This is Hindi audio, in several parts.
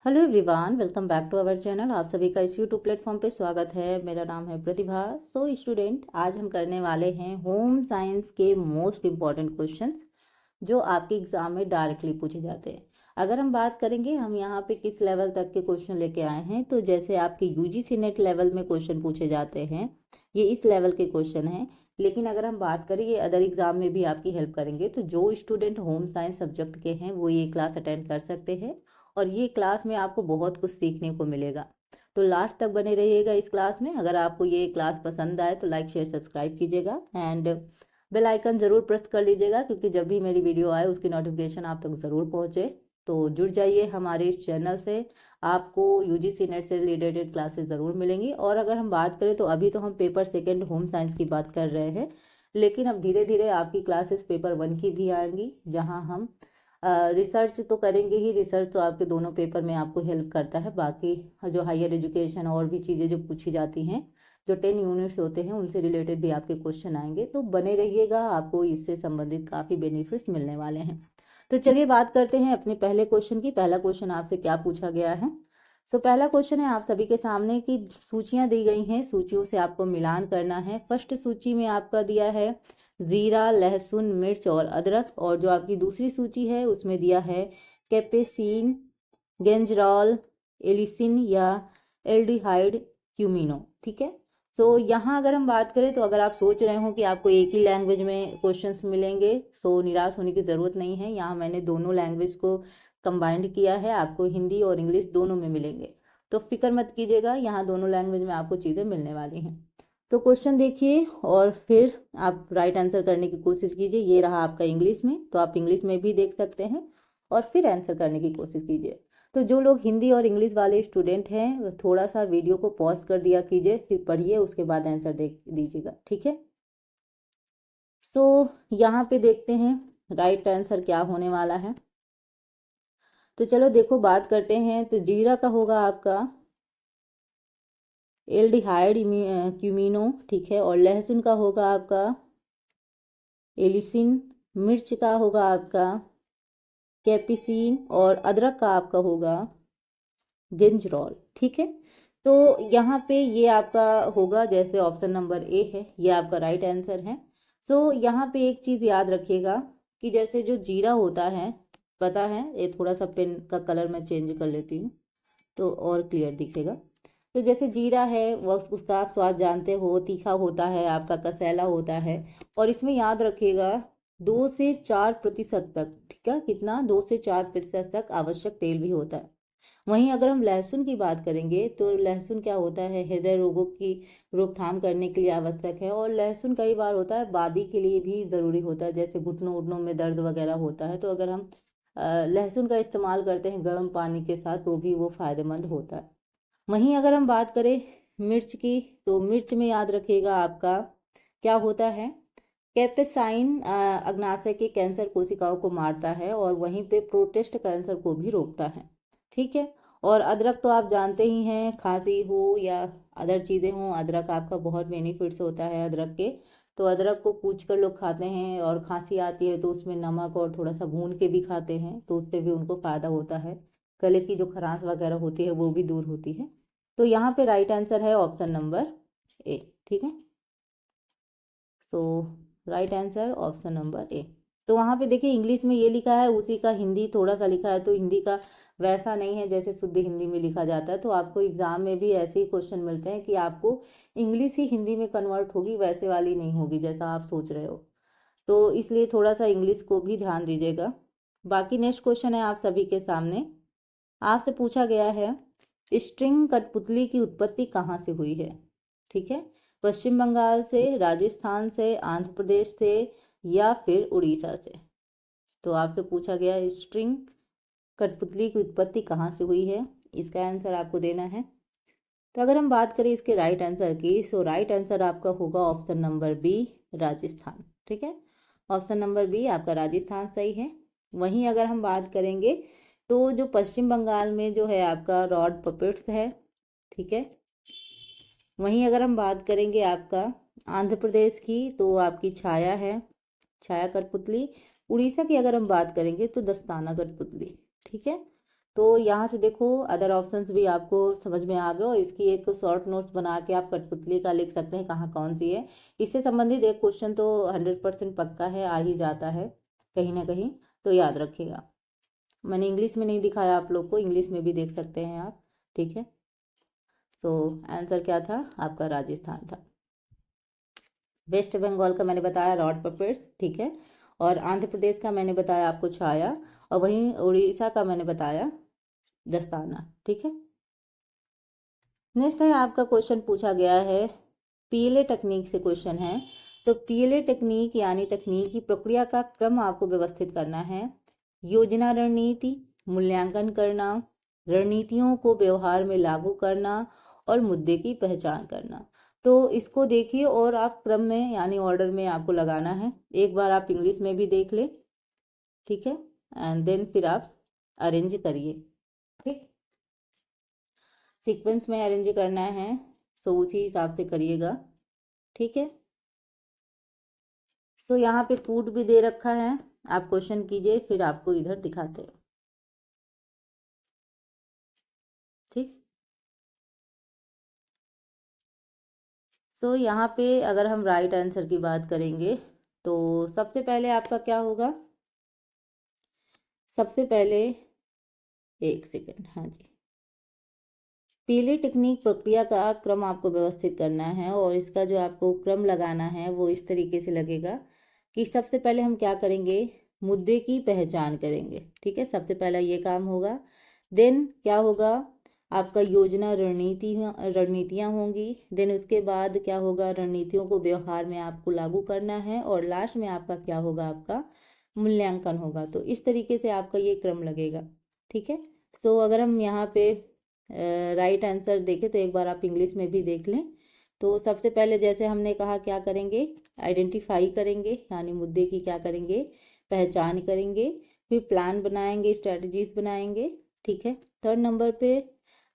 Hello everyone, welcome back to our channel. आप सभी का इस यूट्यूब प्लेटफॉर्म पे स्वागत है। मेरा नाम है प्रतिभा। सो स्टूडेंट, आज हम करने वाले हैं होम साइंस के मोस्ट इम्पॉर्टेंट क्वेश्चंस जो आपके एग्जाम में डायरेक्टली पूछे जाते हैं। अगर हम बात करेंगे हम यहाँ पे किस लेवल तक के क्वेश्चन लेके आए हैं, तो जैसे आपके यूजीसी नेट लेवल में क्वेश्चन पूछे जाते हैं, ये इस लेवल के क्वेश्चन हैं। लेकिन अगर हम बात करें ये अदर एग्जाम में भी आपकी हेल्प करेंगे, तो जो स्टूडेंट होम साइंस सब्जेक्ट के हैं वो ये क्लास अटेंड कर सकते हैं। और ये क्लास में आपको बहुत कुछ सीखने को मिलेगा। तो लास्ट तक बने रहिएगा इस क्लास में। अगर आपको ये क्लास पसंद आए तो लाइक शेयर सब्सक्राइब कीजिएगा एंड बेल आइकन ज़रूर प्रेस कर लीजिएगा, क्योंकि जब भी मेरी वीडियो आए उसकी नोटिफिकेशन आप तक ज़रूर पहुँचे। तो जुड़ जाइए हमारे इस चैनल से, आपको यूजीसी नेट से रिलेटेड क्लासेस ज़रूर मिलेंगी। और अगर हम बात करें तो अभी तो हम पेपर सेकेंड होम साइंस की बात कर रहे हैं, लेकिन अब धीरे धीरे आपकी क्लासेस पेपर वन की भी आएंगी, जहाँ हम रिसर्च तो करेंगे ही। रिसर्च तो आपके दोनों पेपर में आपको हेल्प करता है। बाकी जो हायर एजुकेशन और भी चीज़ें जो पूछी जाती हैं, जो 10 यूनिट्स होते हैं, उनसे रिलेटेड भी आपके क्वेश्चन आएंगे। तो बने रहिएगा, आपको इससे संबंधित काफ़ी बेनिफिट्स मिलने वाले हैं। तो चलिए बात करते हैं अपने पहले क्वेश्चन की। पहला क्वेश्चन आपसे क्या पूछा गया है। पहला क्वेश्चन है आप सभी के सामने कि सूचियां दी गई हैं, सूचियों से आपको मिलान करना है। फर्स्ट सूची में आपका दिया है जीरा, लहसुन, मिर्च और अदरक, और जो आपकी दूसरी सूची है उसमें दिया है कैपेसिन, गेंजरॉल, एलिसिन या एल्डिहाइड, क्यूमिनो। ठीक है। यहाँ अगर हम बात करें तो अगर आप सोच रहे हो कि आपको एक ही लैंग्वेज में क्वेश्चंस मिलेंगे, निराश होने की ज़रूरत नहीं है। यहाँ मैंने दोनों लैंग्वेज को कंबाइंड किया है, आपको हिंदी और इंग्लिश दोनों में मिलेंगे। तो फिक्र मत कीजिएगा, यहाँ दोनों लैंग्वेज में आपको चीज़ें मिलने वाली हैं। तो क्वेश्चन देखिए और फिर आप राइट आंसर करने की कोशिश कीजिए। ये रहा आपका इंग्लिश में, तो आप इंग्लिश में भी देख सकते हैं और फिर आंसर करने की कोशिश कीजिए। तो जो लोग हिंदी और इंग्लिश वाले स्टूडेंट हैं वो थोड़ा सा वीडियो को पॉज कर दिया कीजिए, फिर पढ़िए, उसके बाद आंसर देख दीजिएगा। ठीक है। यहाँ पे देखते हैं राइट आंसर क्या होने वाला है। तो चलो देखो बात करते हैं। तो जीरा का होगा आपका एल्डिहाइड क्यूमिनो। ठीक है। और लहसुन का होगा आपका एलिसिन, मिर्च का होगा आपका कैपिसिन, और अदरक का आपका होगा गेंजरॉल। ठीक है। तो यहाँ पे ये आपका होगा जैसे ऑप्शन नंबर ए है, ये आपका राइट आंसर है। यहाँ पे एक चीज़ याद रखिएगा कि जैसे जो जीरा होता है, पता है, ये थोड़ा सा पेन का कलर मैं चेंज कर लेती हूँ तो और क्लियर दिखेगा। तो जैसे जीरा है वह उसका आप स्वाद जानते हो, तीखा होता है, आपका कसैला होता है। और इसमें याद रखिएगा 2 से 4% तक, ठीक है, कितना 2 से 4% तक आवश्यक तेल भी होता है। वहीं अगर हम लहसुन की बात करेंगे तो लहसुन क्या होता है, हृदय रोगों की रोकथाम करने के लिए आवश्यक है। और लहसुन कई बार होता है वादी के लिए भी ज़रूरी होता है, जैसे घुटनों उठनों में दर्द वगैरह होता है, तो अगर हम लहसुन का इस्तेमाल करते हैं गर्म पानी के साथ तो भी वो फायदेमंद होता है। वहीं अगर हम बात करें मिर्च की, तो मिर्च में याद रखिएगा आपका क्या होता है, कैपेसाइन अग्नाशय के कैंसर कोशिकाओं को मारता है और वहीं पे प्रोटेस्ट कैंसर को भी रोकता है। ठीक है। और अदरक तो आप जानते ही हैं, खांसी हो या अदर चीज़ें हों, अदरक आपका बहुत बेनिफिट्स होता है अदरक के। तो अदरक को कूच कर लोग खाते हैं, और खांसी आती है तो उसमें नमक और थोड़ा सा भून के भी खाते हैं, तो उससे भी उनको फ़ायदा होता है। गले की जो खराश वगैरह होती है वो भी दूर होती है। तो यहाँ पे राइट आंसर है ऑप्शन नंबर ए। ठीक है। Right answer option number A. तो वहाँ पे देखिए इंग्लिश में ये लिखा है, उसी का हिंदी थोड़ा सा लिखा है, तो हिंदी का वैसा नहीं है जैसे शुद्ध हिंदी में लिखा जाता है। तो आपको एग्जाम में भी ऐसे ही क्वेश्चन मिलते हैं कि आपको इंग्लिश ही हिंदी में कन्वर्ट होगी, वैसे वाली नहीं होगी जैसा आप सोच रहे हो। तो इसलिए थोड़ा सा इंग्लिश को भी ध्यान दीजिएगा। बाकी नेक्स्ट क्वेश्चन है आप सभी के सामने। आपसे पूछा गया है स्ट्रिंग कठपुतली की उत्पत्ति कहाँ से हुई है। ठीक है। पश्चिम बंगाल से, राजस्थान से, आंध्र प्रदेश से या फिर उड़ीसा से। तो आपसे पूछा गया स्ट्रिंग कठपुतली की उत्पत्ति कहाँ से हुई है, इसका आंसर आपको देना है। तो अगर हम बात करें इसके राइट आंसर की, राइट आंसर आपका होगा ऑप्शन नंबर बी, राजस्थान। ठीक है। ऑप्शन नंबर बी आपका राजस्थान सही है। वहीं अगर हम बात करेंगे तो जो पश्चिम बंगाल में जो है आपका रॉड पपेट्स है। ठीक है। वहीं अगर हम बात करेंगे आपका आंध्र प्रदेश की, तो आपकी छाया है, छाया कठपुतली। उड़ीसा की अगर हम बात करेंगे तो दस्ताना कठपुतली। ठीक है। तो यहाँ से देखो अदर ऑप्शंस भी आपको समझ में आ गए, और इसकी एक शॉर्ट नोट्स बना के आप कठपुतली का लिख सकते हैं कहाँ कौन सी है। इससे संबंधित एक क्वेश्चन तो 100% पक्का है, आ ही जाता है कहीं ना कहीं, तो याद रखिएगा। मैंने इंग्लिश में नहीं दिखाया आप लोग को, इंग्लिश में भी देख सकते हैं आप, ठीक है। सो आंसर क्या था आपका? राजस्थान था। वेस्ट बंगाल का मैंने बताया रॉड पेपर्स, ठीक है। और आंध्र प्रदेश का मैंने बताया आपको छाया, और वहीं उड़ीसा का मैंने बताया दस्ताना, ठीक है। नेक्स्ट है आपका क्वेश्चन पूछा गया है पीएलए टेक्निक से क्वेश्चन है। तो पीएलए टेक्निक यानी तकनीक की प्रक्रिया का क्रम आपको व्यवस्थित करना है। योजना रणनीति, मूल्यांकन करना, रणनीतियों को व्यवहार में लागू करना और मुद्दे की पहचान करना। तो इसको देखिए और आप क्रम में यानी ऑर्डर में आपको लगाना है। एक बार आप इंग्लिश में भी देख ले, ठीक है, एंड देन फिर आप अरेंज करिए, ठीक। सीक्वेंस में अरेंज करना है, सो उसी हिसाब से करिएगा, ठीक है। सो यहाँ पे फूड भी दे रखा है, आप क्वेश्चन कीजिए फिर आपको इधर दिखाते हैं, ठीक। सो यहाँ पे अगर हम राइट आंसर की बात करेंगे तो सबसे पहले आपका क्या होगा? सबसे पहले एक सेकेंड, हाँ जी, पीली टेक्निक प्रक्रिया का क्रम आपको व्यवस्थित करना है, और इसका जो आपको क्रम लगाना है वो इस तरीके से लगेगा कि सबसे पहले हम क्या करेंगे? मुद्दे की पहचान करेंगे, ठीक है, सबसे पहला ये काम होगा। देन क्या होगा? आपका योजना रणनीतियाँ होंगी। देन उसके बाद क्या होगा? रणनीतियों को व्यवहार में आपको लागू करना है, और लास्ट में आपका क्या होगा? आपका मूल्यांकन होगा। तो इस तरीके से आपका ये क्रम लगेगा, ठीक है। सो अगर हम यहाँ पे राइट आंसर देखें तो एक बार आप इंग्लिश में भी देख लें। तो सबसे पहले जैसे हमने कहा क्या करेंगे? आइडेंटिफाई करेंगे, यानी मुद्दे की क्या करेंगे? पहचान करेंगे। फिर प्लान बनाएंगे, स्ट्रैटेजीज बनाएंगे, ठीक है। थर्ड नंबर पे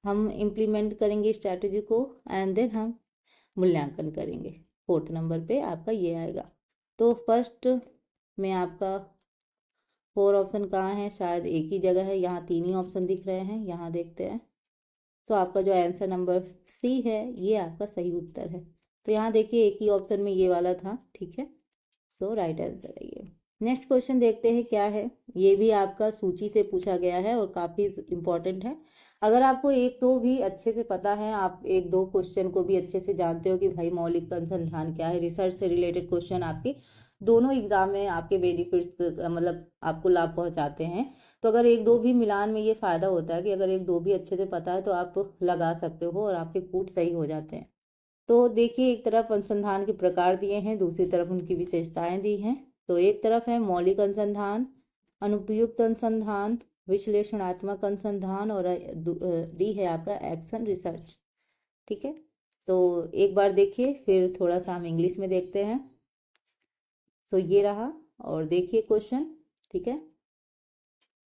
हम इम्प्लीमेंट करेंगे स्ट्रैटेजी को, एंड देन हम मूल्यांकन करेंगे। फोर्थ नंबर पे आपका ये आएगा। तो फर्स्ट में आपका 4 ऑप्शन कहाँ है? शायद एक ही जगह है, यहाँ 3 ही ऑप्शन दिख रहे हैं, यहाँ देखते हैं। तो आपका जो आंसर नंबर सी है ये आपका सही उत्तर है। तो यहाँ देखिए एक ही ऑप्शन में ये वाला था, ठीक है। सो राइट आंसर है ये। नेक्स्ट क्वेश्चन देखते हैं क्या है। ये भी आपका सूची से पूछा गया है और काफ़ी इम्पोर्टेंट है। अगर आपको एक दो भी अच्छे से पता है, आप एक दो क्वेश्चन को भी अच्छे से जानते हो कि भाई मौलिक अनुसंधान क्या है, रिसर्च से रिलेटेड क्वेश्चन आपके दोनों एग्जाम में आपके बेनिफिट्स मतलब आपको लाभ पहुंचाते हैं। तो अगर एक दो भी मिलान में ये फ़ायदा होता है कि अगर एक दो भी अच्छे से पता है तो आप लगा सकते हो और आपके कूट सही हो जाते हैं। तो देखिए एक तरफ अनुसंधान के प्रकार दिए हैं, दूसरी तरफ उनकी विशेषताएं दी हैं। तो एक तरफ है मौलिक अनुसंधान, अनुपयुक्त अनुसंधान, विश्लेषणात्मक अनुसंधान, और डी है आपका एक्शन रिसर्च, ठीक है। तो एक बार देखिए फिर थोड़ा सा हम इंग्लिश में देखते हैं। तो ये रहा, और देखिए क्वेश्चन, ठीक है।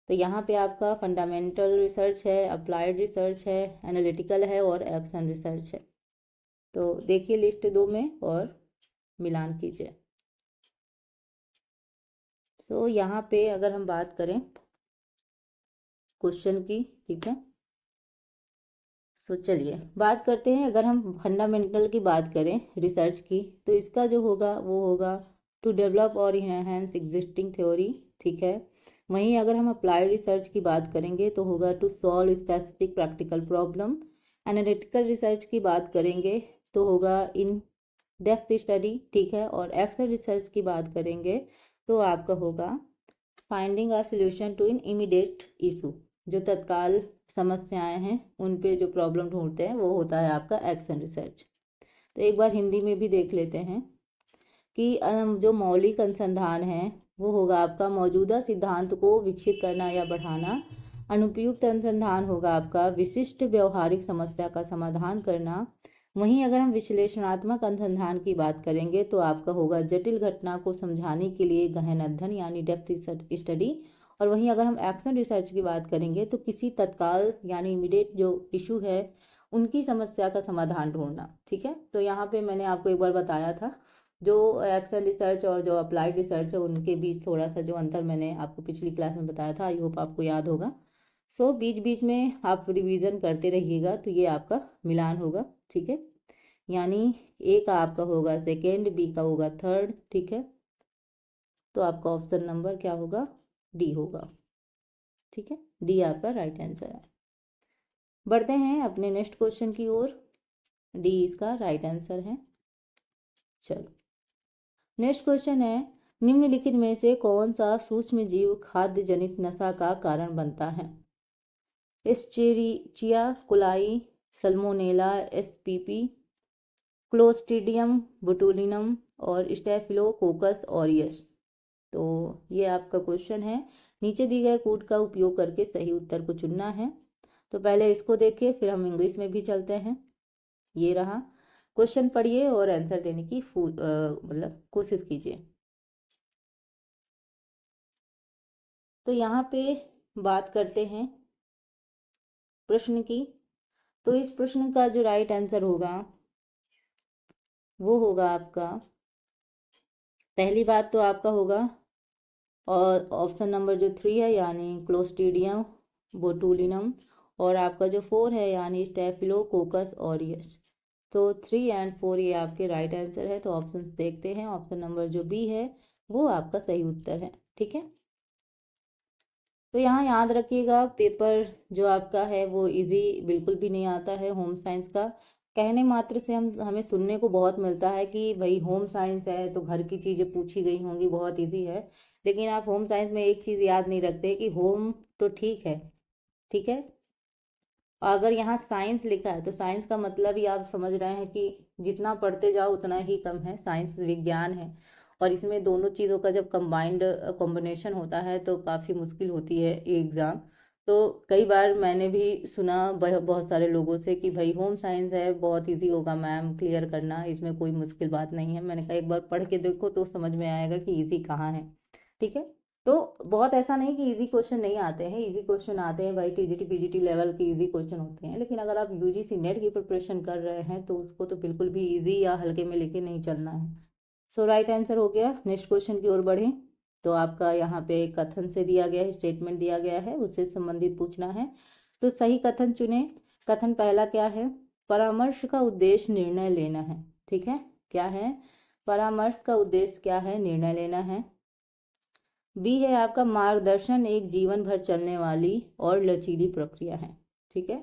तो यहाँ पे आपका फंडामेंटल रिसर्च है, अप्लाइड रिसर्च है, एनालिटिकल है और एक्शन रिसर्च है। तो देखिए लिस्ट दो में और मिलान कीजिए। तो यहाँ पे अगर हम बात करें क्वेश्चन की, ठीक है, तो चलिए बात करते हैं। अगर हम फंडामेंटल की बात करें रिसर्च की, तो इसका जो होगा वो होगा टू डेवलप और इनहेंस एग्जिस्टिंग थ्योरी, ठीक है। वहीं अगर हम अप्लाइड रिसर्च की बात करेंगे तो होगा to solve specific practical problem. Analytical research की बात करेंगे तो होगा इन डेप्थ स्टडी, ठीक है। और एक्शन रिसर्च की बात करेंगे तो आपका होगा finding a solution to in immediate issue, जो तत्काल समस्याएं हैं उन पे जो प्रॉब्लम ढूंढते हैं वो होता है आपका एक्शन रिसर्च। तो एक बार हिंदी में भी देख लेते हैं कि जो मौलिक अनुसंधान है वो होगा आपका मौजूदा सिद्धांत को विकसित करना या बढ़ाना। अनुपयुक्त अनुसंधान होगा आपका विशिष्ट व्यवहारिक समस्या का समाधान करना। वहीं अगर हम विश्लेषणात्मक अनुसंधान की बात करेंगे तो आपका होगा जटिल घटना को समझाने के लिए गहन अध्ययन यानी डेप्थ स्टडी। और वहीं अगर हम एक्शन रिसर्च की बात करेंगे तो किसी तत्काल यानी इमीडिएट जो इशू है उनकी समस्या का समाधान ढूंढना, ठीक है। तो यहाँ पे मैंने आपको एक बार बताया था जो एक्शन रिसर्च और जो अप्लाइड रिसर्च है उनके बीच थोड़ा सा जो अंतर मैंने आपको पिछली क्लास में बताया था, आई होप आपको याद होगा। सो बीच बीच में आप रिवीजन करते रहिएगा, तो ये आपका मिलान होगा, ठीक है। यानी ए का आपका होगा सेकेंड, बी का होगा थर्ड, ठीक है। तो आपका ऑप्शन नंबर क्या होगा, डी होगा, ठीक है। डी आपका राइट आंसर है। बढ़ते हैं अपने नेक्स्ट क्वेश्चन की ओर। डी इसका राइट आंसर है। चलो नेक्स्ट क्वेश्चन है, निम्नलिखित में से कौन सा सूक्ष्म जीव खाद्य जनित नशा का कारण बनता है? Escherichia coli, Salmonella SPP, clostridium botulinum और स्टेफिलोकोकस ऑरियस। तो ये आपका क्वेश्चन है। नीचे दी गए कोड का उपयोग करके सही उत्तर को चुनना है। तो पहले इसको देखिए, फिर हम इंग्लिश में भी चलते हैं। ये रहा क्वेश्चन, पढ़िए और आंसर देने की मतलब कोशिश कीजिए। तो यहाँ पे बात करते हैं प्रश्न की। तो इस प्रश्न का जो राइट आंसर होगा वो होगा आपका, पहली बात तो आपका होगा और ऑप्शन नंबर जो 3 है यानी क्लोस्ट्रीडियम बोटुलिनम, और आपका जो 4 है यानी स्टेफिलोकोकस ऑरियस। तो 3 एंड 4 ये आपके राइट आंसर है। तो ऑप्शन देखते हैं, ऑप्शन नंबर जो बी है वो आपका सही उत्तर है, ठीक है। तो यहाँ याद रखिएगा, पेपर जो आपका है वो इजी बिल्कुल भी नहीं आता है होम साइंस का। कहने मात्र से हमें सुनने को बहुत मिलता है कि भाई होम साइंस है तो घर की चीज़ें पूछी गई होंगी, बहुत इजी है। लेकिन आप होम साइंस में एक चीज़ याद नहीं रखते कि होम तो ठीक है, ठीक है। अगर यहाँ साइंस लिखा है तो साइंस का मतलब ही आप समझ रहे हैं कि जितना पढ़ते जाओ उतना ही कम है, साइंस विज्ञान है। और इसमें दोनों चीज़ों का जब कंबाइंड कॉम्बिनेशन होता है तो काफ़ी मुश्किल होती है ये एग्ज़ाम। तो कई बार मैंने भी सुना बहुत सारे लोगों से कि भाई होम साइंस है बहुत इजी होगा मैम क्लियर करना, इसमें कोई मुश्किल बात नहीं है। मैंने कहा एक बार पढ़ के देखो तो समझ में आएगा कि इजी कहाँ है, ठीक है। तो बहुत ऐसा नहीं कि इजी क्वेश्चन नहीं आते हैं, इजी क्वेश्चन आते हैं भाई, टीजीटी पीजीटी लेवल के इजी क्वेश्चन होते हैं। लेकिन अगर आप यूजीसी नेट की प्रिपरेशन कर रहे हैं तो उसको तो बिल्कुल भी इजी या हल्के में लेके नहीं चलना है। सो राइट आंसर हो गया। नेक्स्ट क्वेश्चन की ओर बढ़ें। तो आपका यहाँ पे कथन से दिया गया है, स्टेटमेंट दिया गया है, उससे संबंधित पूछना है। तो सही कथन चुने। कथन पहला क्या है, परामर्श का उद्देश्य निर्णय लेना है, ठीक है। क्या है, परामर्श का उद्देश्य क्या है, निर्णय लेना है। बी है आपका, मार्गदर्शन एक जीवन भर चलने वाली और लचीली प्रक्रिया है, ठीक है।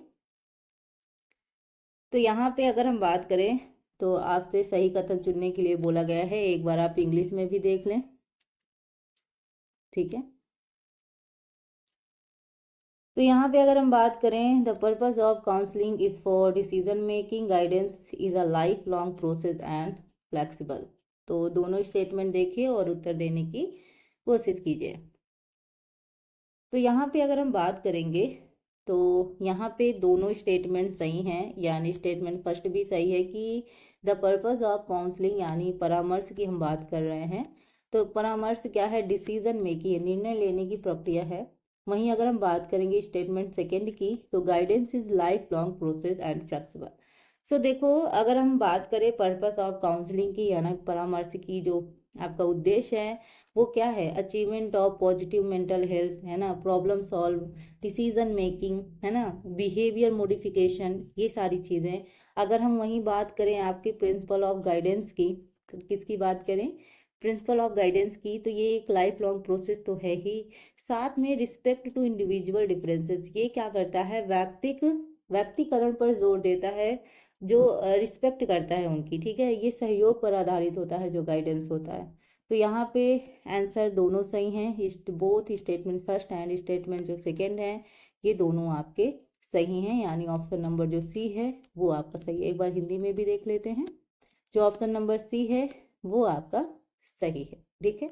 तो यहाँ पे अगर हम बात करें तो आपसे सही कथन चुनने के लिए बोला गया है, एक बार आप इंग्लिश में भी देख लें, ठीक है। तो यहाँ पे अगर हम बात करें, the purpose of counselling is for decision making, guidance is a life long process and flexible. तो दोनों स्टेटमेंट देखिए और उत्तर देने की कोशिश कीजिए। तो यहाँ पे अगर हम बात करेंगे तो यहाँ पे दोनों स्टेटमेंट सही हैं, यानी स्टेटमेंट फर्स्ट भी सही है कि द पर्पस ऑफ काउंसलिंग यानी परामर्श की हम बात कर रहे हैं। तो परामर्श क्या है, डिसीजन मेकिंग, निर्णय लेने की प्रक्रिया है। वहीं अगर हम बात करेंगे स्टेटमेंट सेकेंड की, तो guidance is life long process and flexible. So देखो, अगर हम बात करें पर्पस ऑफ काउंसलिंग की यानी परामर्श की, जो आपका उद्देश्य है वो क्या है, achievement of positive mental health, है ना, प्रॉब्लम सॉल्व, डिसीजन मेकिंग, है ना, बिहेवियर मॉडिफिकेशन, ये सारी चीज़ें। अगर हम वहीं बात करें आपके प्रिंसिपल ऑफ गाइडेंस की, तो किसकी बात करें, प्रिंसिपल ऑफ गाइडेंस की, तो ये एक लाइफ लॉन्ग प्रोसेस तो है ही। साथ में रिस्पेक्ट टू इंडिविजुअल डिफरेंसेस, ये क्या करता है, व्यक्तिकरण पर जोर देता है, जो रिस्पेक्ट करता है उनकी, ठीक है। ये सहयोग पर आधारित होता है जो गाइडेंस होता है। तो यहाँ पे आंसर दोनों सही हैं, both statement first and statement जो सेकंड है ये दोनों आपके सही हैं, यानी ऑप्शन नंबर जो सी है वो आपका सही है। एक बार हिंदी में भी देख लेते हैं, जो ऑप्शन नंबर सी है वो आपका सही है, ठीक है।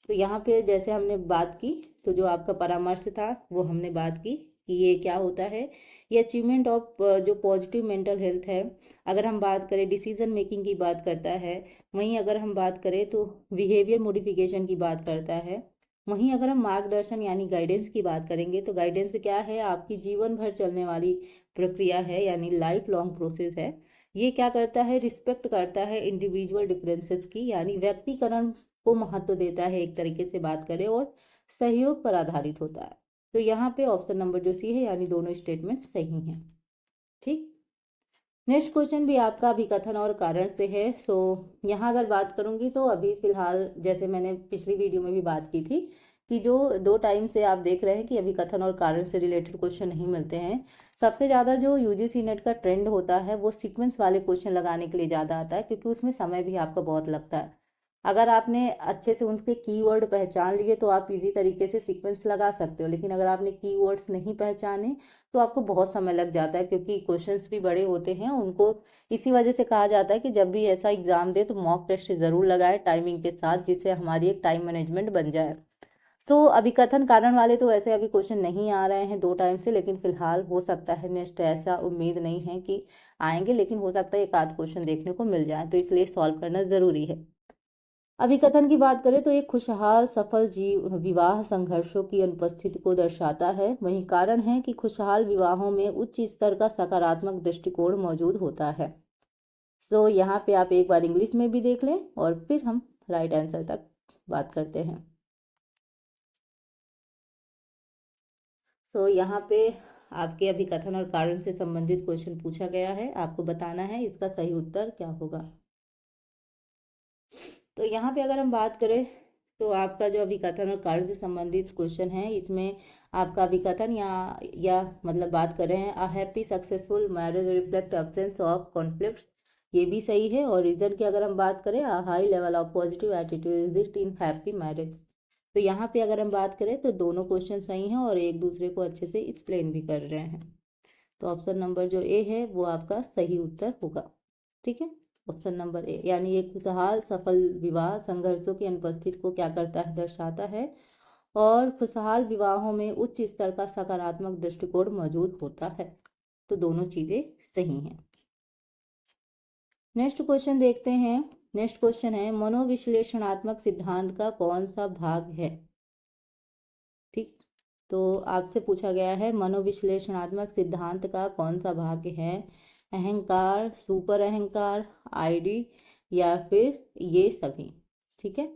तो यहाँ पे जैसे हमने बात की, तो जो आपका परामर्श था वो हमने बात की कि ये क्या होता है, ये अचीवमेंट ऑफ जो पॉजिटिव मेंटल हेल्थ है। अगर हम बात करें डिसीजन मेकिंग की बात करता है, वहीं अगर हम बात करें तो बिहेवियर मॉडिफिकेशन की बात करता है। वहीं अगर हम मार्गदर्शन यानी गाइडेंस की बात करेंगे तो गाइडेंस क्या है, आपकी जीवन भर चलने वाली प्रक्रिया है, यानी लाइफ लॉन्ग प्रोसेस है। ये क्या करता है, रिस्पेक्ट करता है इंडिविजुअल डिफरेंसेस की, यानी व्यक्तिकरण को महत्व देता है एक तरीके से बात करें, और सहयोग पर आधारित होता है। तो यहाँ पे ऑप्शन नंबर जो सी है यानी दोनों स्टेटमेंट सही हैं। ठीक। नेक्स्ट क्वेश्चन भी आपका अभिकथन और कारण से है। सो यहाँ अगर बात करूंगी तो अभी फिलहाल जैसे मैंने पिछली वीडियो में भी बात की थी कि जो 2 टाइम से आप देख रहे हैं कि अभिकथन और कारण से रिलेटेड क्वेश्चन नहीं मिलते हैं। सबसे ज़्यादा जो यूजीसी नेट का ट्रेंड होता है वो सीक्वेंस वाले क्वेश्चन लगाने के लिए ज़्यादा आता है, क्योंकि उसमें समय भी आपका बहुत लगता है। अगर आपने अच्छे से उनके कीवर्ड पहचान लिए तो आप इजी तरीके से सीक्वेंस लगा सकते हो, लेकिन अगर आपने कीवर्ड्स नहीं पहचाने तो आपको बहुत समय लग जाता है, क्योंकि क्वेश्चंस भी बड़े होते हैं उनको। इसी वजह से कहा जाता है कि जब भी ऐसा एग्जाम दे तो मॉक टेस्ट ज़रूर लगाए टाइमिंग के साथ, जिससे हमारी एक टाइम मैनेजमेंट बन जाए। सो अभिकथन कारण वाले तो वैसे अभी क्वेश्चन नहीं आ रहे हैं 2 टाइम से, लेकिन फिलहाल हो सकता है नेक्स्ट, ऐसा उम्मीद नहीं है कि आएंगे, लेकिन हो सकता है एक आध क्वेश्चन देखने को मिल जाए, तो इसलिए सॉल्व करना ज़रूरी है। अभिकथन की बात करें तो एक खुशहाल सफल विवाह संघर्षों की अनुपस्थिति को दर्शाता है। वहीं कारण है कि खुशहाल विवाहों में उच्च स्तर का सकारात्मक दृष्टिकोण मौजूद होता है। सो यहाँ पे आप एक बार इंग्लिश में भी देख लें और फिर हम राइट आंसर तक बात करते हैं। सो यहाँ पे आपके अभिकथन और कारण से संबंधित क्वेश्चन पूछा गया है, आपको बताना है इसका सही उत्तर क्या होगा। तो यहाँ पे अगर हम बात करें तो आपका जो अभिकथन और कार्य से संबंधित क्वेश्चन है, इसमें आपका अभिकथन या मतलब बात कर रहे हैं a happy successful marriage reflect absence of conflicts, ये भी सही है। और रीजन की अगर हम बात करें a high level of positive attitude is it in happy marriage. तो यहाँ पे अगर हम बात करें तो दोनों क्वेश्चन सही हैं और एक दूसरे को अच्छे से एक्सप्लेन भी कर रहे हैं। तो ऑप्शन नंबर जो ए है वो आपका सही उत्तर होगा। ठीक है, ऑप्शन नंबर ए, यानी एक खुशहाल सफल विवाह संघर्षों की अनुपस्थिति को क्या करता है, दर्शाता है। और खुशहाल विवाहों में उच्च स्तर का सकारात्मक दृष्टिकोण मौजूद होता है। तो दोनों चीजें सही हैं। नेक्स्ट क्वेश्चन देखते हैं। नेक्स्ट क्वेश्चन है मनोविश्लेषणात्मक सिद्धांत का कौन सा भाग है। ठीक, तो आपसे पूछा गया है मनोविश्लेषणात्मक सिद्धांत का कौन सा भाग है। अहंकार, सुपर अहंकार, आईडी या फिर ये सभी। ठीक है,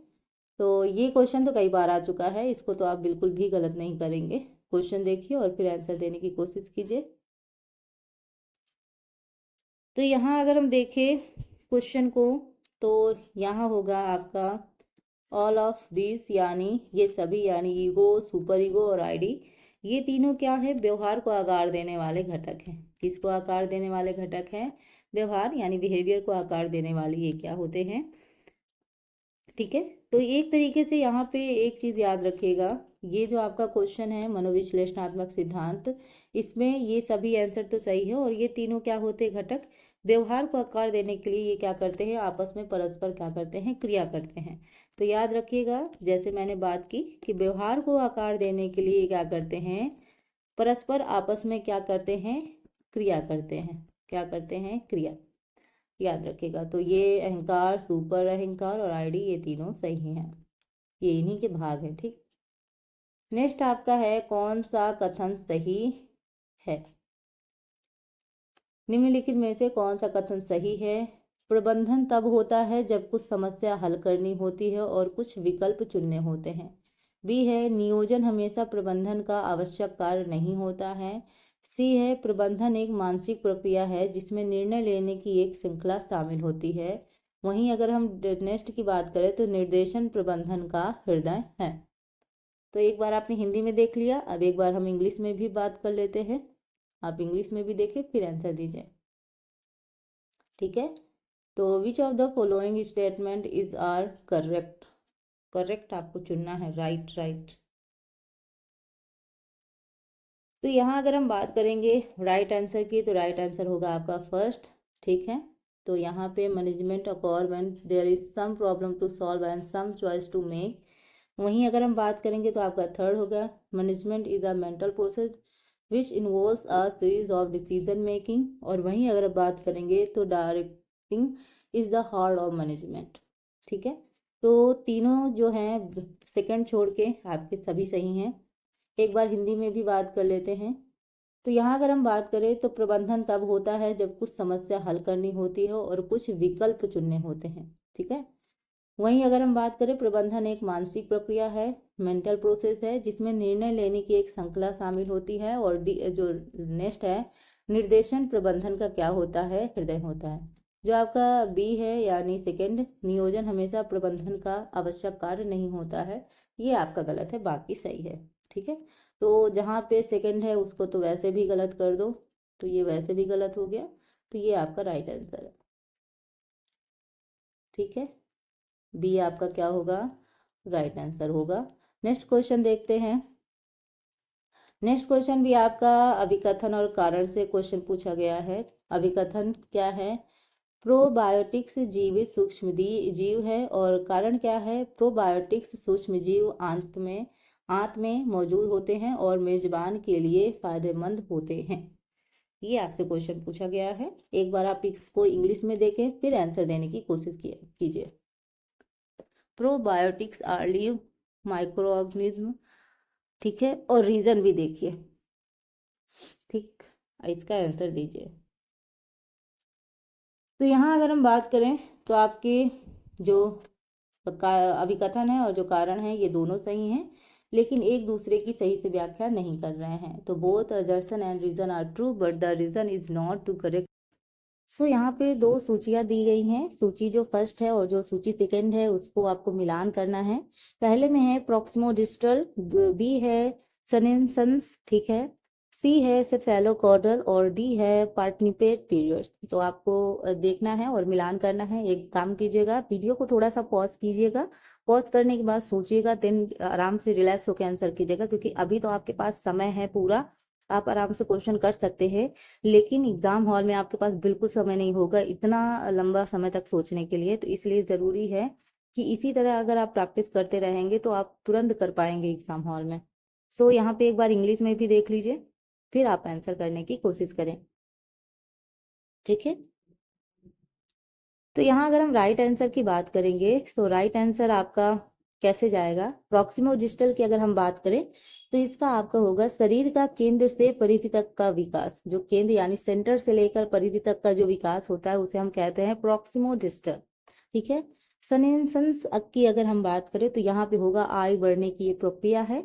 तो ये क्वेश्चन तो कई बार आ चुका है, इसको तो आप बिल्कुल भी गलत नहीं करेंगे। क्वेश्चन देखिए और फिर आंसर देने की कोशिश कीजिए। तो यहाँ अगर हम देखें क्वेश्चन को तो यहाँ होगा आपका ऑल ऑफ दिस, यानी ये सभी, यानी ईगो, सुपर ईगो और आईडी, ये तीनों क्या है, व्यवहार को आकार देने वाले घटक हैं। किसको आकार देने वाले घटक हैं, व्यवहार यानी बिहेवियर को आकार देने वाले ये क्या होते हैं। ठीक है, तो एक तरीके से यहाँ पे एक चीज याद रखिएगा, ये जो आपका क्वेश्चन है मनोविश्लेषणात्मक सिद्धांत, इसमें ये सभी आंसर तो सही है और ये तीनों क्या होते हैं, घटक व्यवहार को आकार देने के लिए ये क्या करते हैं, आपस में परस्पर क्या करते हैं, क्रिया करते हैं। तो याद रखिएगा जैसे मैंने बात की कि व्यवहार को आकार देने के लिए क्या करते हैं, परस्पर आपस में क्या करते हैं, क्रिया करते हैं। क्या करते हैं, क्रिया। याद रखिएगा, तो ये अहंकार, सुपर अहंकार और आईडी ये तीनों सही हैं, ये इन्हीं के भाग हैं। ठीक, नेक्स्ट आपका है कौन सा कथन सही है। निम्नलिखित में से कौन सा कथन सही है। प्रबंधन तब होता है जब कुछ समस्या हल करनी होती है और कुछ विकल्प चुनने होते हैं। बी है नियोजन हमेशा प्रबंधन का आवश्यक कार्य नहीं होता है। सी है प्रबंधन एक मानसिक प्रक्रिया है जिसमें निर्णय लेने की एक श्रृंखला शामिल होती है। वहीं अगर हम नेक्स्ट की बात करें तो निर्देशन प्रबंधन का हृदय है। तो एक बार आपने हिंदी में देख लिया, अब एक बार हम इंग्लिश में भी बात कर लेते हैं। आप इंग्लिश में भी देखें फिर आंसर दीजिए। ठीक है, तो which of the following statement is are correct. Correct आपको चुनना है, राइट राइट। तो यहाँ अगर हम बात करेंगे राइट आंसर की तो राइट आंसर होगा आपका फर्स्ट। ठीक है, तो यहाँ पे management occur when there is some problem to solve and some choice to make. वहीं अगर हम बात करेंगे तो आपका थर्ड होगा management is a mental process which involves a series of decision making. और वहीं अगर बात करेंगे तो directing is the heart of management. ठीक है, तो तीनों जो हैं सेकंड छोड़ के आपके सभी सही हैं। एक बार हिंदी में भी बात कर लेते हैं। तो यहाँ अगर हम बात करें तो प्रबंधन तब होता है जब कुछ समस्या हल करनी होती है और कुछ विकल्प चुनने होते हैं। ठीक है, वहीं अगर हम बात करें, प्रबंधन एक मानसिक प्रक्रिया है, मेंटल प्रोसेस है, जिसमें निर्णय लेने की एक श्रृंखला शामिल होती है। और जो नेक्स्ट है, निर्देशन प्रबंधन का क्या होता है, हृदय होता है। जो आपका बी है यानी सेकंड, नियोजन हमेशा प्रबंधन का आवश्यक कार्य नहीं होता है, ये आपका गलत है, बाकी सही है। ठीक है, तो जहाँ पे सेकंड है उसको तो वैसे भी गलत कर दो, तो ये वैसे भी गलत हो गया, तो ये आपका राइट आंसर है। ठीक है, बी आपका क्या होगा, राइट आंसर होगा। नेक्स्ट क्वेश्चन देखते हैं। नेक्स्ट क्वेश्चन भी आपका अभिकथन और कारण से क्वेश्चन पूछा गया है। अभिकथन क्या है, प्रोबायोटिक्स जीवित सूक्ष्म जीव है, और कारण क्या है, प्रोबायोटिक्स सूक्ष्म जीव आंत में मौजूद होते हैं और मेजबान के लिए फायदेमंद होते हैं। ये आपसे क्वेश्चन पूछा गया है। एक बार आप इसको इंग्लिश में देखें, फिर आंसर देने की कोशिश कीजिए। Probiotics are live micro organism, ठीक है, और रीजन भी देखिए। ठीक, इसका आंसर दीजिए। तो यहाँ अगर हम बात करें तो आपके जो अभिकथन है और जो कारण है ये दोनों सही हैं, लेकिन एक दूसरे की सही से व्याख्या नहीं कर रहे हैं। तो both assertion and reason are true but the reason is not to correct. So यहाँ पे दो सूचियां दी गई हैं, सूची जो फर्स्ट है और जो सूची सेकंड है उसको आपको मिलान करना है। पहले में है प्रॉक्सिमो डिस्टल, बी है सनेंसंस, ठीक है, सी है सेफेलोकॉर्डल और डी है पार्टनिपेट पीरियड्स। तो आपको देखना है और मिलान करना है। एक काम कीजिएगा, वीडियो को थोड़ा सा पॉज कीजिएगा, पॉज करने के बाद सोचिएगा, देन आराम से रिलैक्स होकर आंसर कीजिएगा, क्योंकि अभी तो आपके पास समय है पूरा, आप आराम से क्वेश्चन कर सकते हैं। लेकिन एग्जाम हॉल में आपके पास बिल्कुल समय नहीं होगा इतना लंबा समय तक सोचने के लिए। तो इसलिए ज़रूरी है कि इसी तरह अगर आप प्रैक्टिस करते रहेंगे तो आप तुरंत कर पाएंगे एग्जाम हॉल में। सो यहाँ पे एक बार इंग्लिश में भी देख लीजिए, फिर आप आंसर करने की कोशिश करें। ठीक है, तो यहाँ अगर हम राइट आंसर की बात करेंगे तो राइट आंसर आपका कैसे जाएगा, प्रॉक्सिमो डिस्टल की अगर हम बात करें तो इसका आपका होगा शरीर का केंद्र से परिधि तक का विकास। जो केंद्र यानी सेंटर से लेकर परिधि तक का जो विकास होता है उसे हम कहते हैं प्रॉक्सिमो डिस्टल। ठीक है, सनेंसंस की अगर हम बात करें तो यहाँ पे होगा आयु बढ़ने की ये प्रक्रिया है।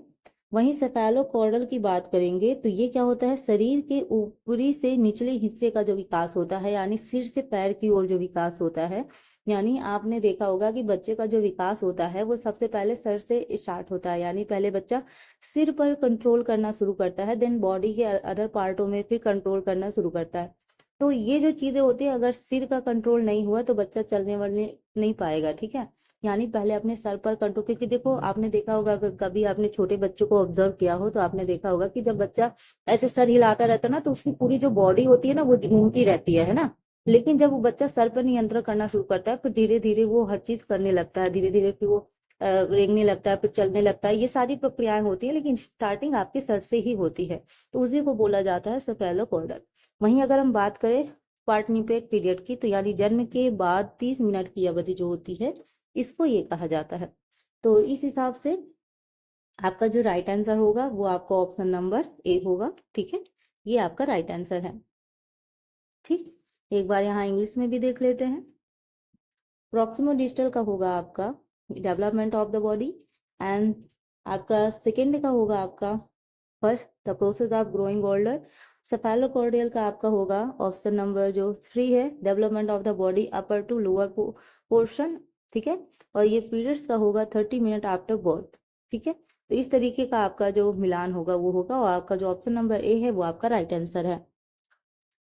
वहीं सेफेलोकॉर्डल की बात करेंगे तो ये क्या होता है, शरीर के ऊपरी से निचले हिस्से का जो विकास होता है, यानी सिर से पैर की ओर जो विकास होता है। यानी आपने देखा होगा कि बच्चे का जो विकास होता है वो सबसे पहले सर से स्टार्ट होता है, यानी पहले बच्चा सिर पर कंट्रोल करना शुरू करता है, देन बॉडी के अदर पार्टों में फिर कंट्रोल करना शुरू करता है। तो ये जो चीजें होती है, अगर सिर का कंट्रोल नहीं हुआ तो बच्चा चलने वलने नहीं पाएगा। ठीक है, यानी पहले अपने सर पर कंट्रोल, क्योंकि देखो आपने देखा होगा अगर कभी आपने छोटे बच्चों को ऑब्जर्व किया हो तो आपने देखा होगा कि जब बच्चा ऐसे सर हिलाता रहता है ना, तो उसकी पूरी जो बॉडी होती है ना वो घूमती रहती है ना। लेकिन जब वो बच्चा सर पर नियंत्रण करना शुरू करता है, फिर धीरे धीरे वो हर चीज करने लगता है, धीरे धीरे फिर वो रेंगने लगता है, फिर चलने लगता है। ये सारी प्रक्रियाएं होती है, लेकिन स्टार्टिंग आपके सर से ही होती है। तो उसी को बोला जाता है सेफेलोकॉर्डल। वहीं अगर हम बात करें पार्टनिपेट पीरियड की, तो यानी जन्म के बाद 30 मिनट की अवधि जो होती है, इसको ये कहा जाता है। तो इस हिसाब से आपका जो राइट आंसर होगा वो आपका ऑप्शन नंबर ए होगा। ठीक है, ये आपका राइट आंसर है। ठीक, एक बार यहाँ इंग्लिश में भी देख लेते हैं। प्रॉक्सिमो डिजिटल का होगा आपका development of the body, and आपका सेकेंड का होगा आपका first the process of growing older. Cephalocaudal का आपका होगा ऑप्शन नंबर जो 3 है, development of the body upper to lower portion. ठीक है, और ये पीरियड्स का होगा 30 मिनट आफ्टर बर्थ। ठीक है, तो इस तरीके का आपका जो मिलान होगा वो होगा, और आपका जो ऑप्शन नंबर ए है वो आपका राइट आंसर है।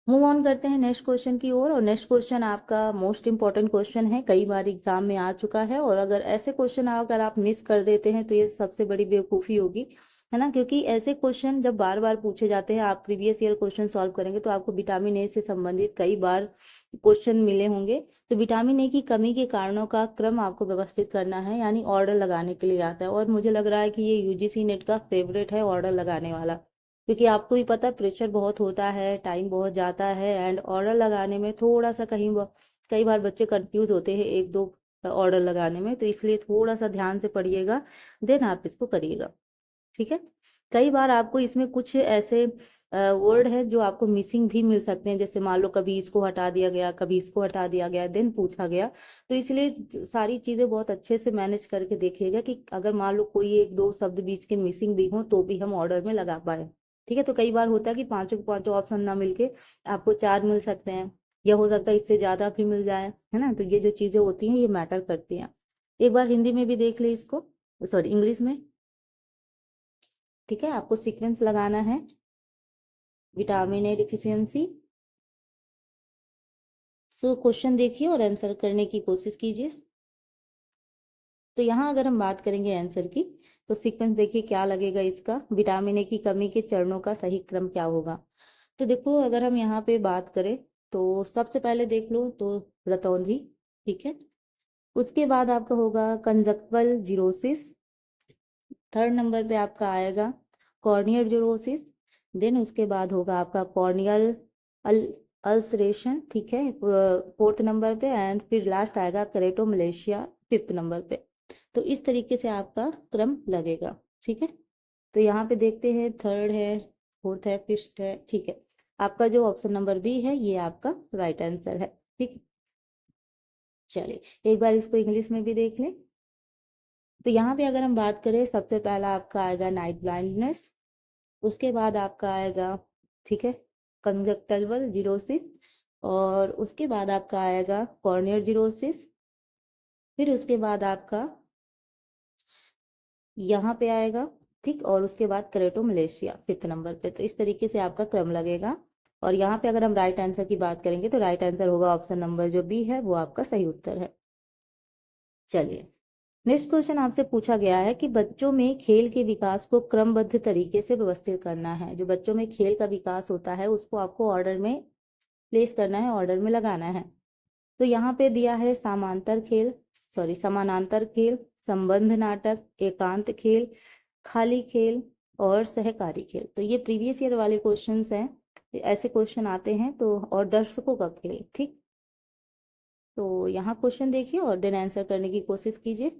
मूव ऑन करते हैं नेक्स्ट क्वेश्चन की ओर। और नेक्स्ट क्वेश्चन आपका मोस्ट इंपॉर्टेंट क्वेश्चन है, कई बार एग्जाम में आ चुका है, और अगर ऐसे क्वेश्चन अगर आप मिस कर देते हैं तो ये सबसे बड़ी बेवकूफ़ी होगी, है ना। क्योंकि ऐसे क्वेश्चन जब बार बार पूछे जाते हैं, आप प्रीवियस ईयर क्वेश्चन सॉल्व करेंगे तो आपको विटामिन ए से संबंधित कई बार क्वेश्चन मिले होंगे। तो विटामिन ए की कमी के कारणों का क्रम आपको व्यवस्थित करना है, यानी ऑर्डर लगाने के लिए आता है। और मुझे लग रहा है कि ये यूजीसी नेट का फेवरेट है ऑर्डर लगाने वाला, क्योंकि आपको भी पता है प्रेशर बहुत होता है, टाइम बहुत जाता है, एंड ऑर्डर लगाने में थोड़ा सा कई बार बच्चे कंफ्यूज होते हैं एक दो ऑर्डर लगाने में। तो इसलिए थोड़ा सा ध्यान से पढ़िएगा, देन आप इसको करिएगा। ठीक है, कई बार आपको इसमें कुछ ऐसे वर्ड है जो आपको मिसिंग भी मिल सकते हैं, जैसे मान लो कभी इसको हटा दिया गया, कभी इसको हटा दिया गया, देन पूछा गया। तो इसलिए सारी चीज़ें बहुत अच्छे से मैनेज करके देखिएगा कि अगर मान लो कोई एक दो शब्द बीच के मिसिंग भी हो तो भी हम ऑर्डर में लगा पाए। ठीक है, तो कई बार होता है कि पांचों के पांचों ऑप्शन ना मिलके आपको चार मिल सकते हैं, या हो सकता है इससे ज़्यादा भी मिल जाए, है ना। तो ये जो चीज़ें होती हैं ये मैटर करती हैं। एक बार हिंदी में भी देख ले इसको, सॉरी इंग्लिश में। ठीक है, आपको सीक्वेंस लगाना है, vitamin A deficiency. So question देखिए और आंसर करने की कोशिश कीजिए। तो यहाँ अगर हम बात करेंगे आंसर की, तो सीक्वेंस देखिए क्या लगेगा इसका, विटामिन ए की कमी के चरणों का सही क्रम क्या होगा। तो देखो अगर हम यहाँ पे बात करें तो सबसे पहले देख लो तो रतौंधी, ठीक है। उसके बाद आपका होगा कंजक्टिवल जीरोसिस, थर्ड नंबर पे आपका आएगा कॉर्नियल जीरोसिस, देन उसके बाद होगा आपका कॉर्नियल अल अल्सरेशन, ठीक है, फोर्थ नंबर पे, एंड फिर लास्ट आएगा करेटोमलेशिया फिफ्थ नंबर पे। तो इस तरीके से आपका क्रम लगेगा। ठीक है, तो यहाँ पे देखते हैं थर्ड है, फोर्थ है, फिफ्थ है। ठीक है, आपका जो ऑप्शन नंबर बी है ये आपका राइट आंसर है। ठीक, चलिए एक बार इसको इंग्लिश में भी देख लें। तो यहाँ पे अगर हम बात करें, सबसे पहला आपका आएगा नाइट ब्लाइंडनेस, उसके बाद आपका आएगा, ठीक है, कंजक्टिवल जीरोसिस, और उसके बाद आपका आएगा कॉर्नियल जीरोसिस, फिर उसके बाद आपका यहाँ पे आएगा, ठीक, और उसके बाद करेटोमलेशिया फिफ्थ नंबर पे। तो इस तरीके से आपका क्रम लगेगा। और यहाँ पे अगर हम राइट आंसर की बात करेंगे तो राइट आंसर होगा ऑप्शन नंबर जो बी है, वो आपका सही उत्तर है। चलिए नेक्स्ट क्वेश्चन आपसे पूछा गया है कि बच्चों में खेल के विकास को क्रमबद्ध तरीके से व्यवस्थित करना है। जो बच्चों में खेल का विकास होता है उसको आपको ऑर्डर में प्लेस करना है, ऑर्डर में लगाना है। तो यहाँ पे दिया है समांतर खेल, सॉरी समानांतर खेल, संबंध नाटक, एकांत खेल, खाली खेल और सहकारी खेल। तो ये प्रीवियस ईयर वाले क्वेश्चंस हैं, ऐसे क्वेश्चन आते हैं। तो और दर्शकों का खेल, ठीक। तो यहाँ क्वेश्चन देखिए और देन आंसर करने की कोशिश कीजिए।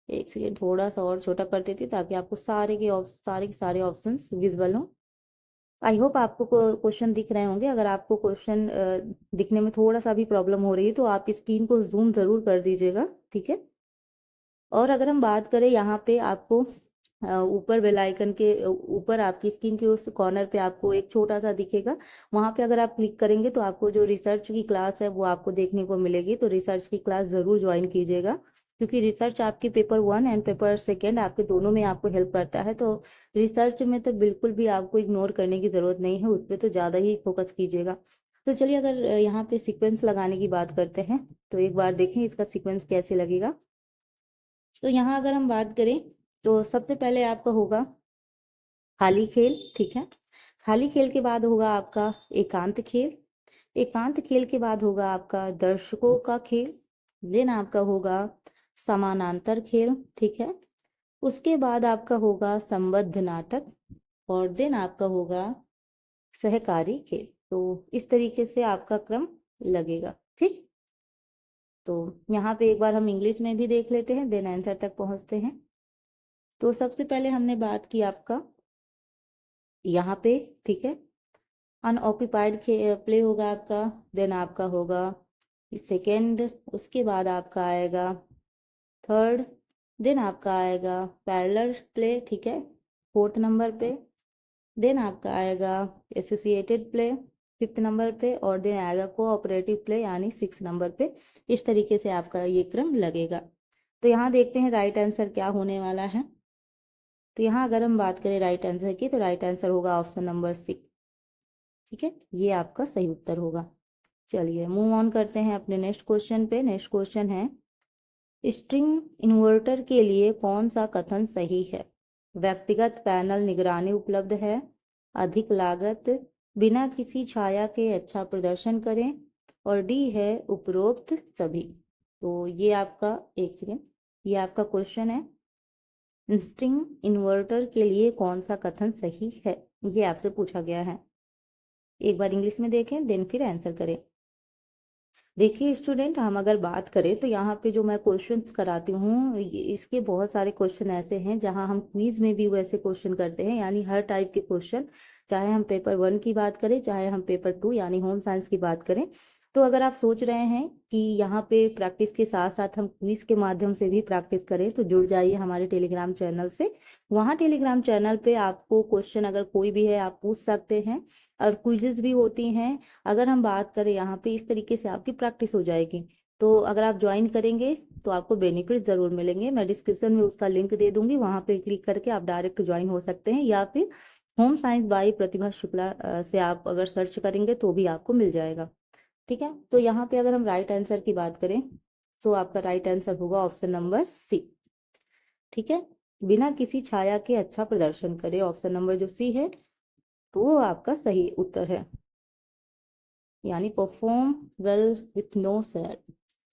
एक सेकेंड थोड़ा सा और छोटा कर देती हूँ ताकि आपको सारे के सारे ऑप्शंस विजुअल हो। आई होप आपको क्वेश्चन दिख रहे होंगे। अगर आपको क्वेश्चन दिखने में थोड़ा सा भी प्रॉब्लम हो रही है तो आप स्क्रीन को जूम जरूर कर दीजिएगा, ठीक है। और अगर हम बात करें यहाँ पे आपको ऊपर बेल आइकन के ऊपर आपकी स्क्रीन के उस कॉर्नर पे आपको एक छोटा सा दिखेगा, वहाँ पे अगर आप क्लिक करेंगे तो आपको जो रिसर्च की क्लास है वो आपको देखने को मिलेगी। तो रिसर्च की क्लास ज़रूर ज्वाइन कीजिएगा, क्योंकि रिसर्च आपके पेपर 1 एंड पेपर 2 आपके दोनों में आपको हेल्प करता है। तो रिसर्च में तो बिल्कुल भी आपको इग्नोर करने की ज़रूरत नहीं है, उस पर तो ज़्यादा ही फोकस कीजिएगा। तो चलिए अगर यहाँ पे सीक्वेंस लगाने की बात करते हैं तो एक बार देखें इसका सीक्वेंस कैसे लगेगा। तो यहाँ अगर हम बात करें तो सबसे पहले आपका होगा खाली खेल, ठीक है। खाली खेल के बाद होगा आपका एकांत खेल, एकांत खेल के बाद होगा आपका दर्शकों का खेल, देन आपका होगा समानांतर खेल, ठीक है। उसके बाद आपका होगा संबद्ध नाटक, और देन आपका होगा सहकारी खेल। तो इस तरीके से आपका क्रम लगेगा, ठीक। तो यहाँ पे एक बार हम इंग्लिश में भी देख लेते हैं, देन आंसर तक पहुंचते हैं। तो सबसे पहले हमने बात की आपका यहाँ पे, ठीक है, अनऑक्यूपाइड प्ले होगा आपका, देन आपका होगा सेकेंड, उसके बाद आपका आएगा थर्ड, देन आपका आएगा पैरेलल प्ले, ठीक है, फोर्थ नंबर पे, देन आपका आएगा एसोसिएटेड प्ले फिफ्थ नंबर पे, और देन आएगा कोऑपरेटिव प्ले यानी सिक्स नंबर पे। इस तरीके से आपका ये क्रम लगेगा। तो यहाँ देखते हैं राइट आंसर क्या होने वाला है। तो यहाँ अगर हम बात करें राइट आंसर की तो राइट आंसर होगा ऑप्शन नंबर 6, ठीक है, ये आपका सही उत्तर होगा। चलिए मूव ऑन करते हैं अपने नेक्स्ट क्वेश्चन पे। नेक्स्ट क्वेश्चन है स्ट्रिंग इन्वर्टर के लिए कौन सा कथन सही है। व्यक्तिगत पैनल निगरानी उपलब्ध है, अधिक लागत, बिना किसी छाया के अच्छा प्रदर्शन करें, और डी है उपरोक्त सभी। तो ये आपका एक सेकेंड, ये आपका क्वेश्चन है स्ट्रिंग इन्वर्टर के लिए कौन सा कथन सही है, ये आपसे पूछा गया है। एक बार इंग्लिश में देखें देन फिर आंसर करें। देखिए स्टूडेंट, हम अगर बात करें तो यहाँ पे जो मैं क्वेश्चंस कराती हूँ इसके बहुत सारे क्वेश्चन ऐसे हैं जहाँ हम क्विज में भी वैसे क्वेश्चन करते हैं, यानी हर टाइप के क्वेश्चन, चाहे हम पेपर 1 की बात करें चाहे हम पेपर 2 यानी होम साइंस की बात करें। तो अगर आप सोच रहे हैं कि यहाँ पे प्रैक्टिस के साथ साथ हम क्विज के माध्यम से भी प्रैक्टिस करें, तो जुड़ जाइए हमारे टेलीग्राम चैनल से। वहाँ टेलीग्राम चैनल पे आपको क्वेश्चन अगर कोई भी है आप पूछ सकते हैं, और क्विजेज भी होती हैं। अगर हम बात करें यहाँ पे, इस तरीके से आपकी प्रैक्टिस हो जाएगी। तो अगर आप ज्वाइन करेंगे तो आपको बेनिफिट जरूर मिलेंगे। मैं डिस्क्रिप्शन में उसका लिंक दे दूंगी, वहां पे क्लिक करके आप डायरेक्ट ज्वाइन हो सकते हैं, या फिर होम साइंस बाय प्रतिभा शुक्ला से आप अगर सर्च करेंगे तो भी आपको मिल जाएगा। ठीक है, तो यहाँ पे अगर हम राइट आंसर की बात करें तो आपका राइट आंसर होगा ऑप्शन नंबर सी। ठीक है, बिना किसी छाया के अच्छा प्रदर्शन करे, ऑप्शन नंबर जो सी है तो वो आपका सही उत्तर है, यानी perform well with no sad.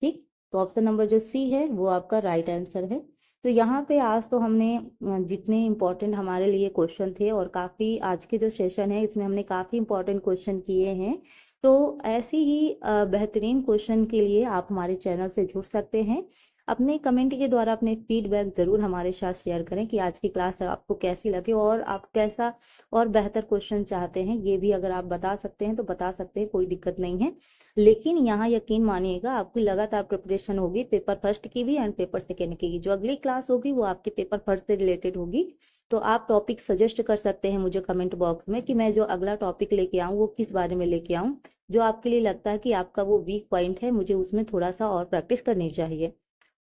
ठीक, तो ऑप्शन नंबर जो सी है वो आपका राइट आंसर है। तो यहाँ पे आज तो हमने जितने इम्पोर्टेंट हमारे लिए क्वेश्चन थे, और काफ़ी आज के जो सेशन है इसमें हमने काफ़ी इम्पोर्टेंट क्वेश्चन किए हैं। तो ऐसे ही बेहतरीन क्वेश्चन के लिए आप हमारे चैनल से जुड़ सकते हैं। अपने कमेंट के द्वारा अपने फीडबैक ज़रूर हमारे साथ शेयर करें कि आज की क्लास आपको कैसी लगी, और आप कैसा और बेहतर क्वेश्चन चाहते हैं ये भी अगर आप बता सकते हैं तो बता सकते हैं, कोई दिक्कत नहीं है। लेकिन यहाँ यकीन मानिएगा, आपकी लगातार प्रिपरेशन होगी पेपर फर्स्ट की भी एंड पेपर सेकेंड की। जो अगली क्लास होगी वो आपके पेपर फर्स्ट से रिलेटेड होगी। तो आप टॉपिक सजेस्ट कर सकते हैं मुझे कमेंट बॉक्स में कि मैं जो अगला टॉपिक लेके आऊँ वो किस बारे में लेके आऊँ, जो आपके लिए लगता है कि आपका वो वीक पॉइंट है, मुझे उसमें थोड़ा सा और प्रैक्टिस करनी चाहिए।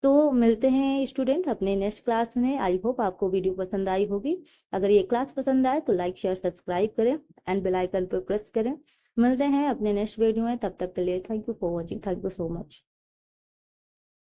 तो मिलते हैं स्टूडेंट अपने नेक्स्ट क्लास में। आई होप आपको वीडियो पसंद आई होगी। अगर ये क्लास पसंद आए तो लाइक शेयर सब्सक्राइब करें एंड बेल आइकन पर प्रेस करें। मिलते हैं अपने नेक्स्ट वीडियो में, तब तक के लिए thank you for watching, thank you so much.